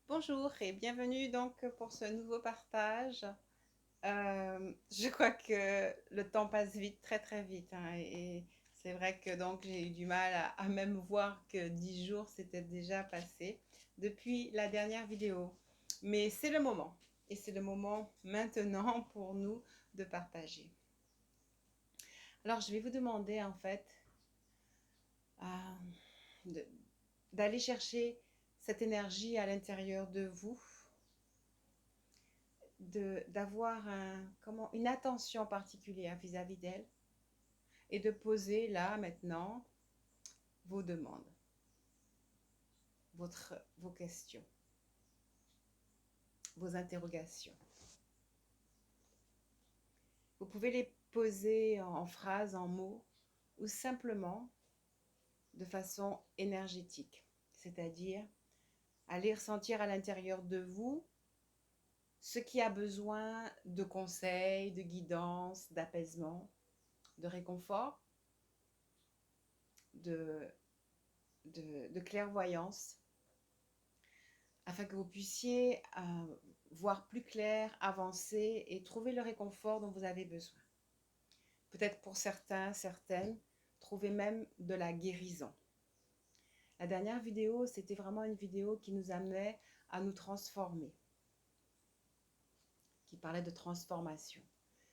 Bonjour et bienvenue donc pour ce nouveau partage. Je crois que le temps passe vite, très très vite, hein, et c'est vrai que donc j'ai eu du mal à même voir que 10 jours s'étaient déjà passés depuis la dernière vidéo. Mais c'est le moment et c'est le moment maintenant pour nous de partager. Alors je vais vous demander en fait euh, de- d'aller chercher cette énergie à l'intérieur de vous, d'avoir une attention particulière vis-à-vis d'elle et de poser là maintenant vos demandes, vos questions, vos interrogations. Vous pouvez les poser en phrases, en mots ou simplement de façon énergétique, c'est-à-dire aller ressentir à l'intérieur de vous ce qui a besoin de conseils, de guidance, d'apaisement, de réconfort, de, de clairvoyance, afin que vous puissiez voir plus clair, avancer et trouver le réconfort dont vous avez besoin. Peut-être pour certains, certaines, trouver même de la guérison. La dernière vidéo, c'était vraiment une vidéo qui nous amenait à nous transformer, qui parlait de transformation.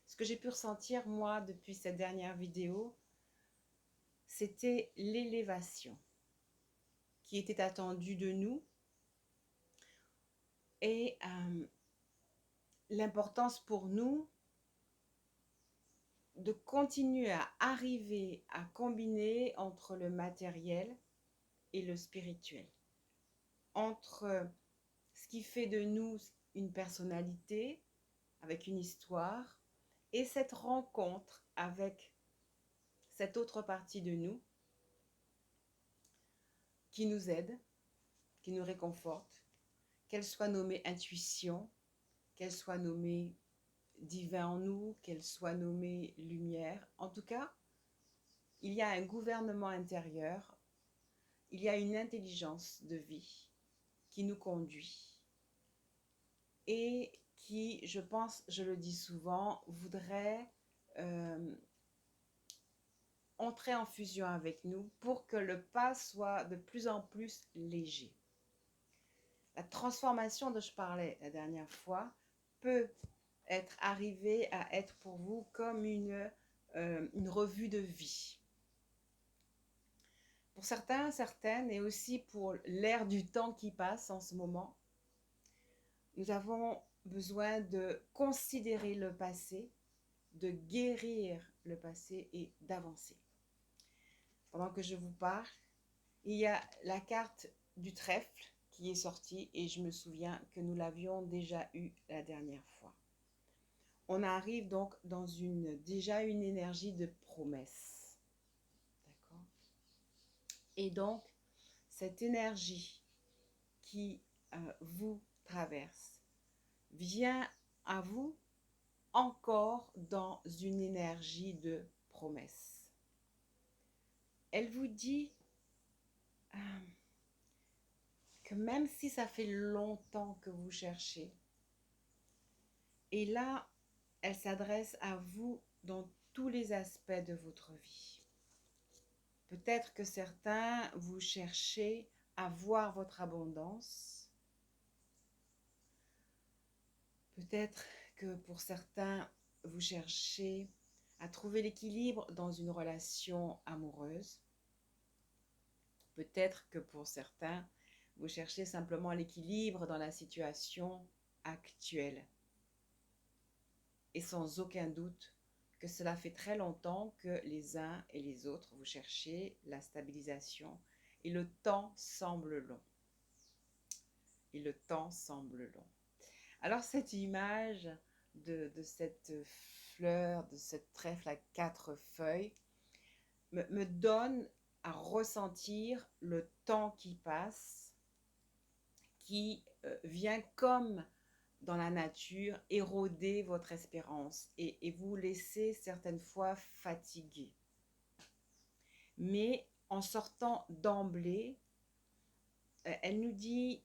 Ce que j'ai pu ressentir, moi, depuis cette dernière vidéo, c'était l'élévation qui était attendue de nous et l'importance pour nous de continuer à arriver à combiner entre le matériel et le spirituel, entre ce qui fait de nous une personnalité avec une histoire et cette rencontre avec cette autre partie de nous qui nous aide, qui nous réconforte, qu'elle soit nommée intuition, qu'elle soit nommée divin en nous, qu'elle soit nommée lumière. En tout cas, il y a un gouvernement intérieur, il y a une intelligence de vie qui nous conduit et qui, je pense, je le dis souvent, voudrait entrer en fusion avec nous pour que le pas soit de plus en plus léger. La transformation dont je parlais la dernière fois peut être arrivée à être pour vous comme une revue de vie. Pour certains, certaines, et aussi pour l'ère du temps qui passe en ce moment, nous avons besoin de considérer le passé, de guérir le passé et d'avancer. Pendant que je vous parle, il y a la carte du trèfle qui est sortie et je me souviens que nous l'avions déjà eue la dernière fois. On arrive donc dans déjà une énergie de promesse. D'accord? Et donc, cette énergie qui vous traverse vient à vous encore dans une énergie de promesse. Elle vous dit que même si ça fait longtemps que vous cherchez, et là, elle s'adresse à vous dans tous les aspects de votre vie. Peut-être que certains, vous cherchez à voir votre abondance. Peut-être que pour certains, vous cherchez à trouver l'équilibre dans une relation amoureuse. Peut-être que pour certains, vous cherchez simplement l'équilibre dans la situation actuelle. Et sans aucun doute que cela fait très longtemps que les uns et les autres, vous cherchez la stabilisation et le temps semble long. Et le temps semble long. Alors cette image de cette fleur, de cette trèfle à 4 feuilles, me donne à ressentir le temps qui passe, qui vient comme dans la nature éroder votre espérance et vous laisser certaines fois fatigué. Mais en sortant d'emblée, elle nous dit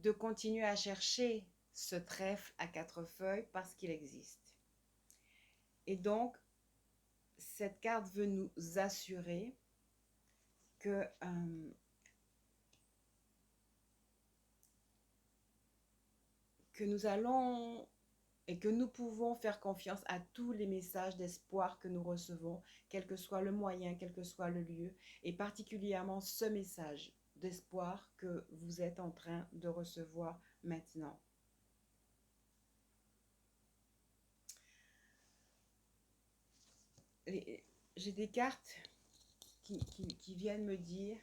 de continuer à chercher ce trèfle à 4 feuilles parce qu'il existe. Et donc, cette carte veut nous assurer que nous allons et que nous pouvons faire confiance à tous les messages d'espoir que nous recevons, quel que soit le moyen, quel que soit le lieu, et particulièrement ce message d'espoir que vous êtes en train de recevoir maintenant. J'ai des cartes qui viennent me dire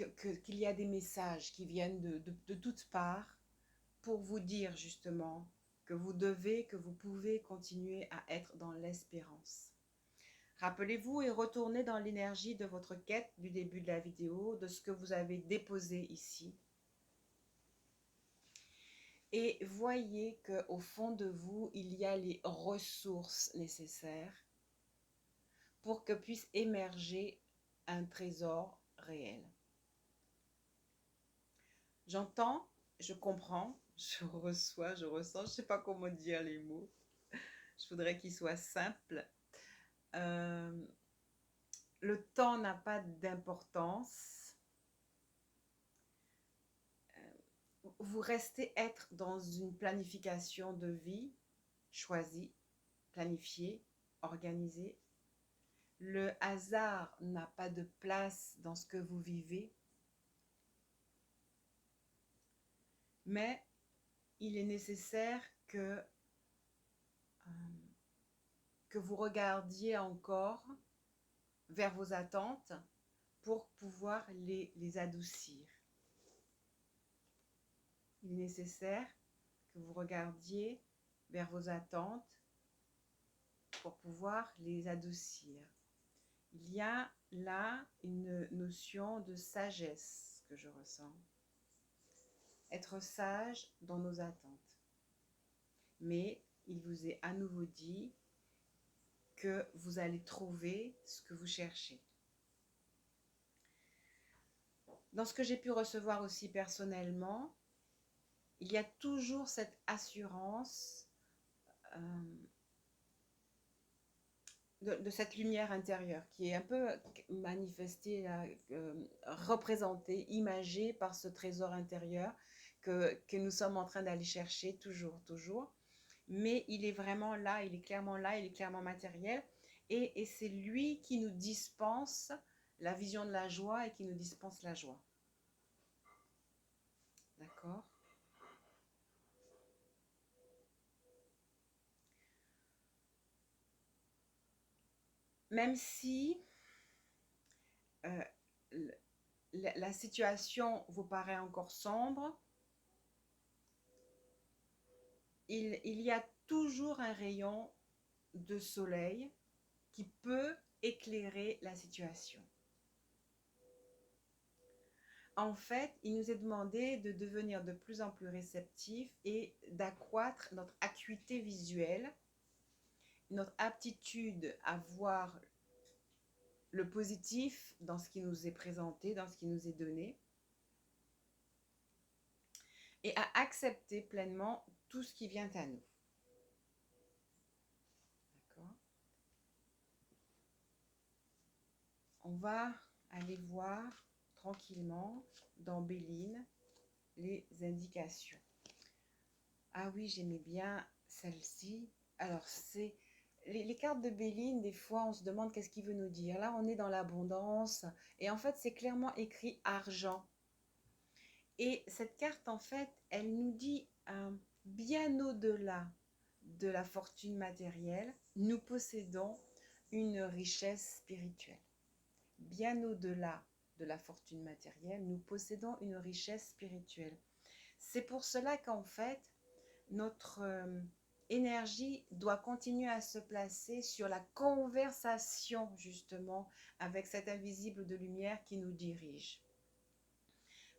qu'il y a des messages qui viennent de toutes parts pour vous dire justement que vous devez, que vous pouvez continuer à être dans l'espérance. Rappelez-vous et retournez dans l'énergie de votre quête du début de la vidéo, de ce que vous avez déposé ici. Et voyez qu'au fond de vous, il y a les ressources nécessaires pour que puisse émerger un trésor réel. J'entends, je comprends, je reçois, je ressens, je ne sais pas comment dire les mots. Je voudrais qu'ils soient simples. Le temps n'a pas d'importance. Vous restez être dans une planification de vie choisie, planifiée, organisée. Le hasard n'a pas de place dans ce que vous vivez, mais il est nécessaire que vous regardiez encore vers vos attentes pour pouvoir les adoucir. Il est nécessaire que vous regardiez vers vos attentes pour pouvoir les adoucir. Il y a là une notion de sagesse que je ressens. Être sage dans nos attentes. Mais il vous est à nouveau dit que vous allez trouver ce que vous cherchez. Dans ce que j'ai pu recevoir aussi personnellement, il y a toujours cette assurance de cette lumière intérieure qui est un peu manifestée, représentée, imagée par ce trésor intérieur que nous sommes en train d'aller chercher toujours. Mais il est vraiment là, il est clairement matériel. Et c'est lui qui nous dispense la vision de la joie et qui nous dispense la joie. D'accord ? Même si la situation vous paraît encore sombre, il y a toujours un rayon de soleil qui peut éclairer la situation. En fait, il nous est demandé de devenir de plus en plus réceptifs et d'accroître notre acuité visuelle, notre aptitude à voir le positif dans ce qui nous est présenté, dans ce qui nous est donné, et à accepter pleinement tout ce qui vient à nous. D'accord ? On va aller voir tranquillement dans Béline les indications. Ah oui, j'aimais bien celle-ci. Alors, c'est les cartes de Béline, des fois, on se demande qu'est-ce qu'il veut nous dire. Là, on est dans l'abondance. Et en fait, c'est clairement écrit argent. Et cette carte, en fait, elle nous dit bien au-delà de la fortune matérielle, nous possédons une richesse spirituelle. Bien au-delà de la fortune matérielle, nous possédons une richesse spirituelle. C'est pour cela qu'en fait, notre énergie doit continuer à se placer sur la conversation justement avec cet invisible de lumière qui nous dirige.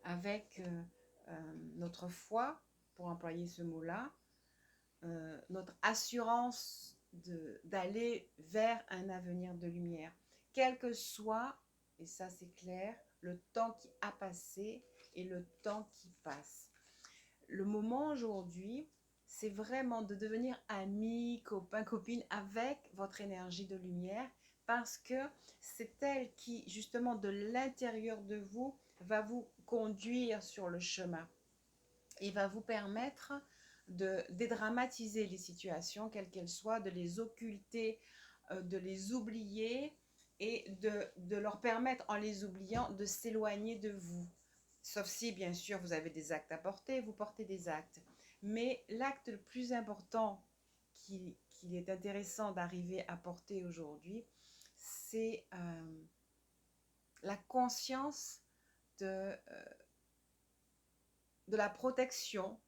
Avec notre foi, pour employer ce mot-là, notre assurance d'aller vers un avenir de lumière. Quel que soit, et ça c'est clair, le temps qui a passé, et le temps qui passe. Le moment aujourd'hui, c'est vraiment de devenir ami, copain, copine avec votre énergie de lumière parce que c'est elle qui, justement, de l'intérieur de vous, va vous conduire sur le chemin et va vous permettre de dédramatiser les situations, quelles qu'elles soient, de les occulter, de les oublier et de leur permettre, en les oubliant, de s'éloigner de vous. Sauf si, bien sûr, vous avez des actes à porter, vous portez des actes. Mais l'acte le plus important qu'il est intéressant d'arriver à porter aujourd'hui, c'est la conscience de la protection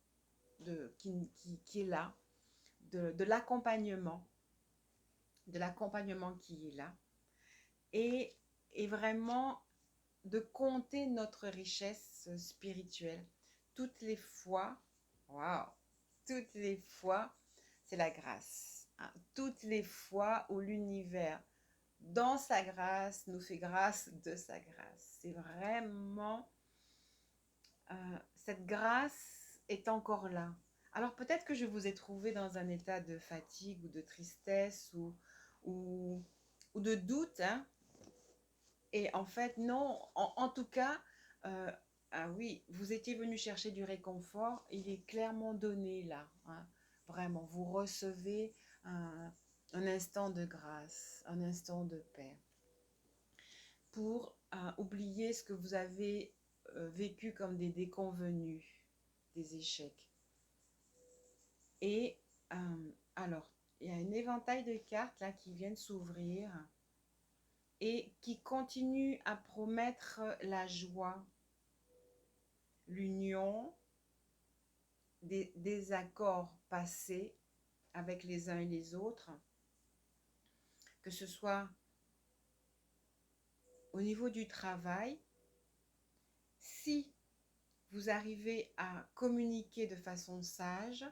qui est là, de l'accompagnement qui est là, et vraiment de compter notre richesse spirituelle. Toutes les fois, waouh, toutes les fois, c'est la grâce. Hein. Toutes les fois où l'univers, dans sa grâce, nous fait grâce de sa grâce. C'est vraiment, cette grâce est encore là. Alors peut-être que je vous ai trouvé dans un état de fatigue ou de tristesse ou de doute, hein. Et en fait, non, en tout cas, ah oui, vous étiez venu chercher du réconfort, il est clairement donné là. Hein. Vraiment, vous recevez un instant de grâce, un instant de paix pour oublier ce que vous avez vécu comme des déconvenus, des échecs. Et alors, il y a un éventail de cartes là qui viennent s'ouvrir et qui continue à promettre la joie, l'union, des accords passés avec les uns et les autres, que ce soit au niveau du travail. Si vous arrivez à communiquer de façon sage,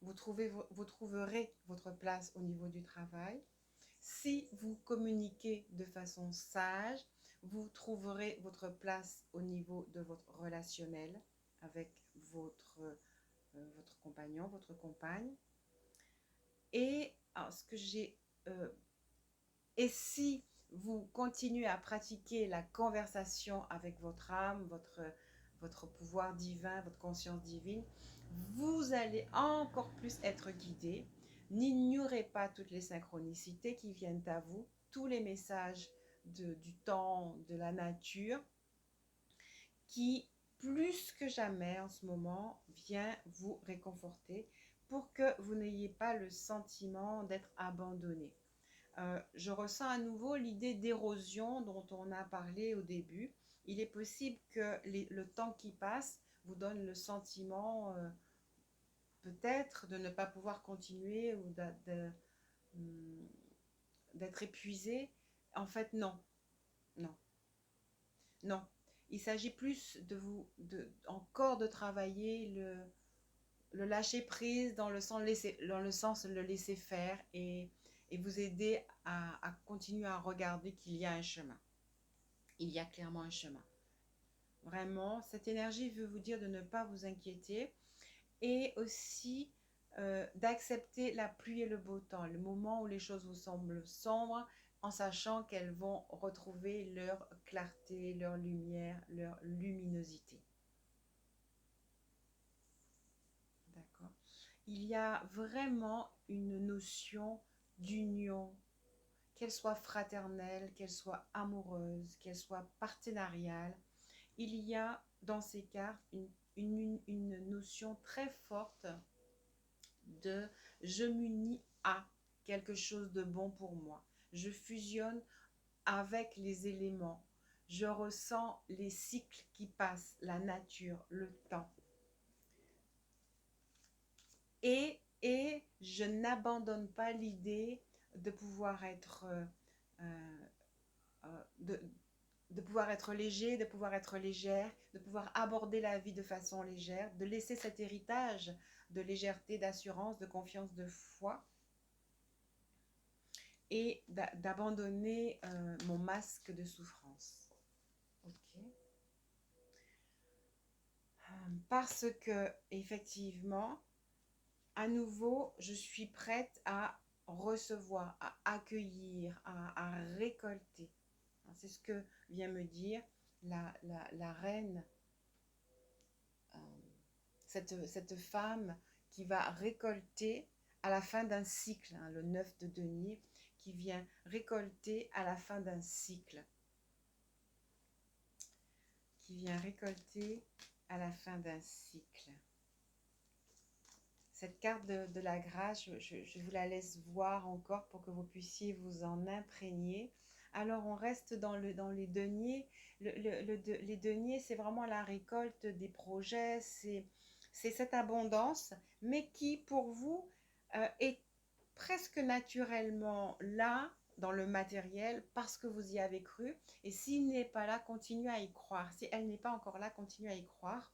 vous trouverez votre place au niveau du travail. Si vous communiquez de façon sage, vous trouverez votre place au niveau de votre relationnel avec votre compagnon, votre compagne. Et alors, et si vous continuez à pratiquer la conversation avec votre âme, votre pouvoir divin, votre conscience divine, vous allez encore plus être guidé. N'ignorez pas toutes les synchronicités qui viennent à vous, tous les messages du temps, de la nature, qui, plus que jamais en ce moment, vient vous réconforter pour que vous n'ayez pas le sentiment d'être abandonné. Je ressens à nouveau l'idée d'érosion dont on a parlé au début. Il est possible que le temps qui passe vous donne le sentiment peut-être de ne pas pouvoir continuer ou d'être épuisé. En fait, non, non, non. Il s'agit plus encore de travailler le lâcher prise dans le sens de le laisser faire et vous aider à continuer à regarder qu'il y a un chemin. Il y a clairement un chemin. Vraiment, cette énergie veut vous dire de ne pas vous inquiéter et aussi d'accepter la pluie et le beau temps, le moment où les choses vous semblent sombres, en sachant qu'elles vont retrouver leur clarté, leur lumière, leur luminosité. D'accord ? Il y a vraiment une notion d'union, qu'elle soit fraternelle, qu'elle soit amoureuse, qu'elle soit partenariale. Il y a dans ces cartes une notion très forte de je m'unis à quelque chose de bon pour moi. Je fusionne avec les éléments. Je ressens les cycles qui passent, la nature, le temps. Et je n'abandonne pas l'idée de pouvoir être de pouvoir être léger, de pouvoir être légère, de pouvoir aborder la vie de façon légère, de laisser cet héritage de légèreté, d'assurance, de confiance, de foi et d'abandonner mon masque de souffrance. Ok. parce que, effectivement, à nouveau, je suis prête à recevoir, à accueillir, à récolter. C'est ce que vient me dire la reine, euh, cette femme qui va récolter à la fin d'un cycle, le 9 de denier, qui vient récolter à la fin d'un cycle, qui vient récolter à la fin d'un cycle. Cette carte de la grâce, je vous la laisse voir encore pour que vous puissiez vous en imprégner. Alors, on reste dans les deniers. Les deniers, c'est vraiment la récolte des projets, c'est cette abondance, mais qui, pour vous, est presque naturellement là, dans le matériel, parce que vous y avez cru. Et s'il n'est pas là, continuez à y croire. Si elle n'est pas encore là, continuez à y croire.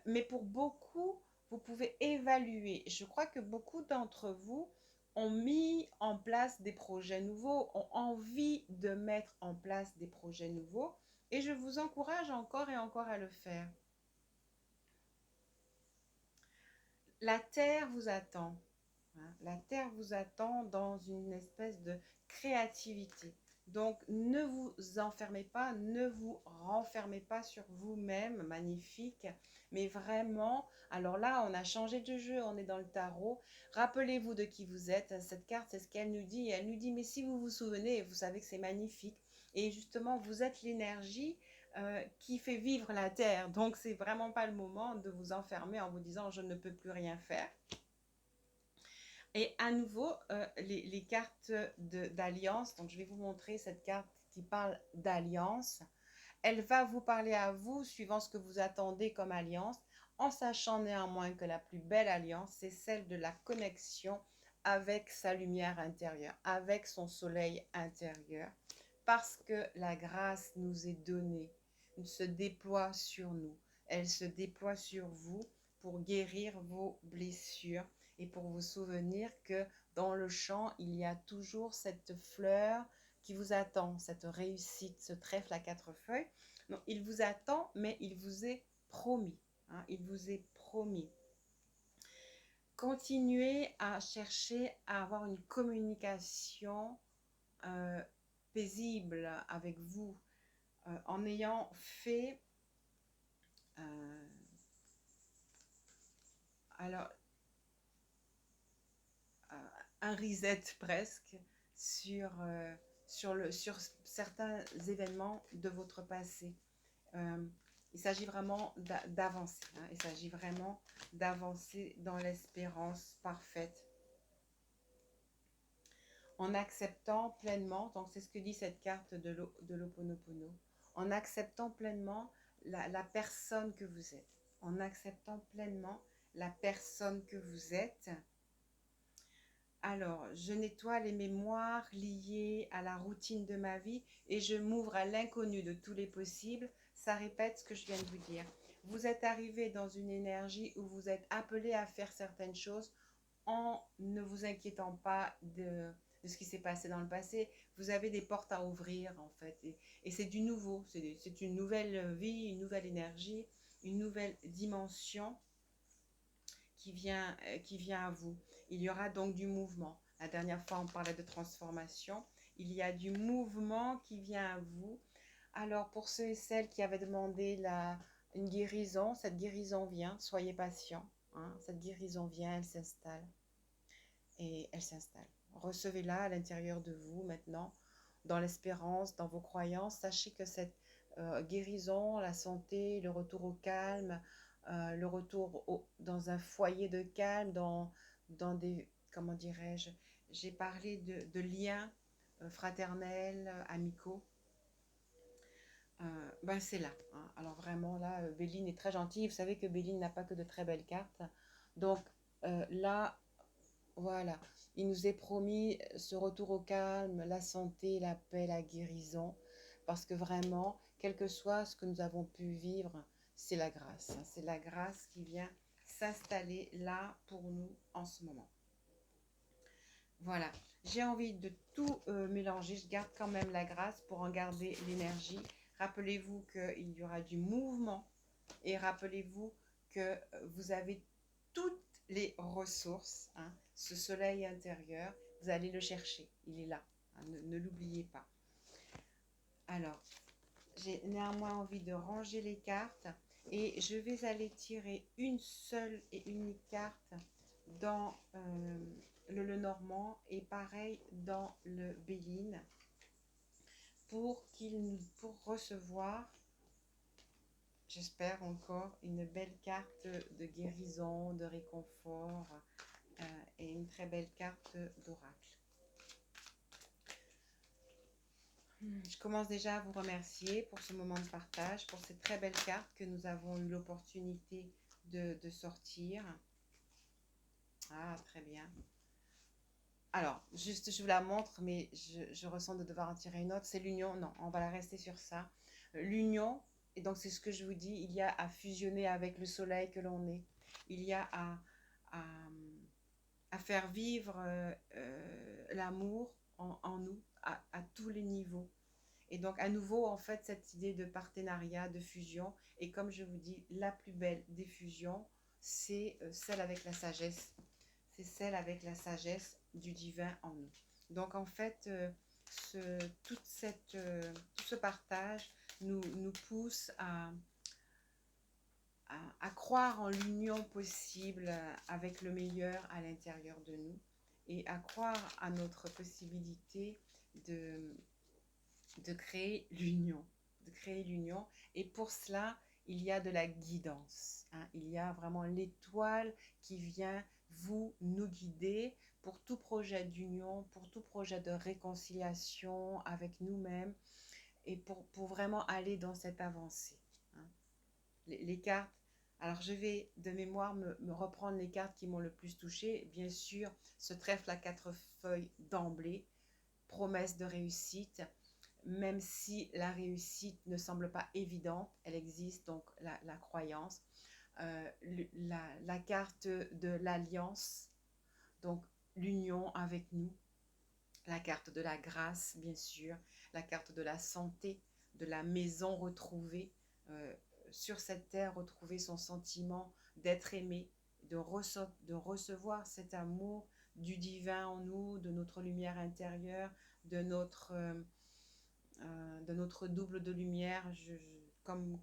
Mais pour beaucoup, vous pouvez évaluer. Je crois que beaucoup d'entre vous ont mis en place des projets nouveaux, ont envie de mettre en place des projets nouveaux. Et je vous encourage encore et encore à le faire. La terre vous attend. La terre vous attend dans une espèce de créativité. Donc, ne vous enfermez pas, ne vous renfermez pas sur vous-même, magnifique, mais vraiment, alors là, on a changé de jeu, on est dans le tarot. Rappelez-vous de qui vous êtes. Cette carte, c'est ce qu'elle nous dit. Elle nous dit, mais si vous vous souvenez, vous savez que c'est magnifique. Et justement, vous êtes l'énergie qui fait vivre la terre. Donc, c'est vraiment pas le moment de vous enfermer en vous disant, je ne peux plus rien faire. Et à nouveau, les cartes d'alliance, donc je vais vous montrer cette carte qui parle d'alliance. Elle va vous parler à vous suivant ce que vous attendez comme alliance, en sachant néanmoins que la plus belle alliance, c'est celle de la connexion avec sa lumière intérieure, avec son soleil intérieur, parce que la grâce nous est donnée, elle se déploie sur nous, elle se déploie sur vous pour guérir vos blessures et pour vous souvenir que dans le champ, il y a toujours cette fleur qui vous attend, cette réussite, ce trèfle à 4 feuilles. Donc, il vous attend, mais il vous est promis. Il vous est promis. Continuez à chercher à avoir une communication paisible avec vous, en ayant fait alors un reset presque sur, sur certains événements de votre passé. Il s'agit vraiment d'avancer. Il s'agit vraiment d'avancer dans l'espérance parfaite. En acceptant pleinement, donc c'est ce que dit cette carte de l'Ho'oponopono, en acceptant pleinement la personne que vous êtes. En acceptant pleinement la personne que vous êtes. Alors, je nettoie les mémoires liées à la routine de ma vie et je m'ouvre à l'inconnu de tous les possibles. Ça répète ce que je viens de vous dire. Vous êtes arrivé dans une énergie où vous êtes appelé à faire certaines choses en ne vous inquiétant pas de ce qui s'est passé dans le passé. Vous avez des portes à ouvrir en fait. Et c'est du nouveau. C'est une nouvelle vie, une nouvelle énergie, une nouvelle dimension qui vient à vous. Il y aura donc du mouvement. La dernière fois, on parlait de transformation. Il y a du mouvement qui vient à vous. Alors, pour ceux et celles qui avaient demandé une guérison, cette guérison vient. Soyez patients. Cette guérison vient, elle s'installe. Et elle s'installe. Recevez-la à l'intérieur de vous maintenant, dans l'espérance, dans vos croyances. Sachez que cette guérison, la santé, le retour au calme, le retour dans un foyer de calme, dans des, comment dirais-je, j'ai parlé de liens fraternels, amicaux. Ben c'est là. Alors vraiment là, Béline est très gentille. Vous savez que Béline n'a pas que de très belles cartes. Donc là, voilà, il nous est promis ce retour au calme, la santé, la paix, la guérison, parce que vraiment, quel que soit ce que nous avons pu vivre, c'est la grâce. C'est la grâce qui vient s'installer là pour nous en ce moment. Voilà, j'ai envie de tout mélanger, je garde quand même la grâce pour en garder l'énergie. Rappelez-vous qu'il y aura du mouvement Et rappelez-vous que vous avez toutes les ressources, hein, ce soleil intérieur, vous allez le chercher, il est là, hein, ne l'oubliez pas. Alors, j'ai néanmoins envie de ranger les cartes et je vais aller tirer une seule et unique carte dans le Lenormand et pareil dans le Béline pour recevoir, j'espère encore, une belle carte de guérison, de réconfort et une très belle carte d'oracle. Je commence déjà à vous remercier pour ce moment de partage, pour ces très belles cartes que nous avons eu l'opportunité de sortir. Ah, très bien. Alors, juste, je vous la montre, mais je ressens de devoir en tirer une autre. C'est l'union. Non, on va la rester sur ça. L'union, et donc c'est ce que je vous dis, il y a à fusionner avec le soleil que l'on est. Il y a à, à faire vivre l'amour en nous, à tous les niveaux. Et donc, à nouveau, en fait, cette idée de partenariat, de fusion, et comme je vous dis, la plus belle des fusions, c'est celle avec la sagesse. C'est celle avec la sagesse du divin en nous. Donc, en fait, tout ce partage nous pousse à croire en l'union possible avec le meilleur à l'intérieur de nous et à croire à notre possibilité de créer l'union, Et pour cela, il y a de la guidance, hein. Il y a vraiment l'étoile qui vient nous guider pour tout projet d'union, pour tout projet de réconciliation avec nous-mêmes et pour vraiment aller dans cette avancée, hein. Les cartes, alors je vais de mémoire me reprendre les cartes qui m'ont le plus touché. Bien sûr, ce trèfle à 4 feuilles d'emblée, promesse de réussite. Même si la réussite ne semble pas évidente, elle existe, donc la croyance. La carte de l'alliance, donc l'union avec nous. La carte de la grâce, bien sûr. La carte de la santé, de la maison retrouvée. Sur cette terre, retrouver son sentiment d'être aimé, de recevoir cet amour du divin en nous, de notre lumière intérieure, de notre double de lumière, comme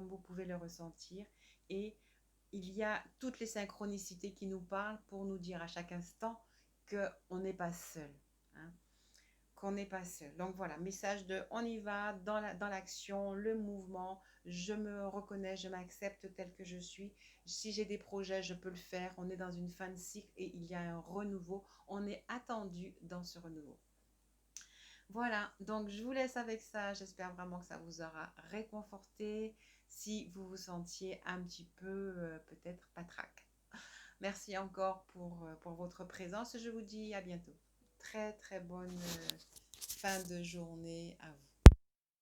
vous pouvez le ressentir. Et il y a toutes les synchronicités qui nous parlent pour nous dire à chaque instant qu'on n'est pas seul, hein, qu'on n'est pas seul. Donc voilà, message de on y va, dans l'action, le mouvement, je me reconnais, je m'accepte tel que je suis. Si j'ai des projets, je peux le faire. On est dans une fin de cycle et il y a un renouveau. On est attendu dans ce renouveau. Voilà, donc je vous laisse avec ça. J'espère vraiment que ça vous aura réconforté si vous vous sentiez un petit peu peut-être patraque. Merci encore pour votre présence. Je vous dis à bientôt. Très très bonne fin de journée à vous.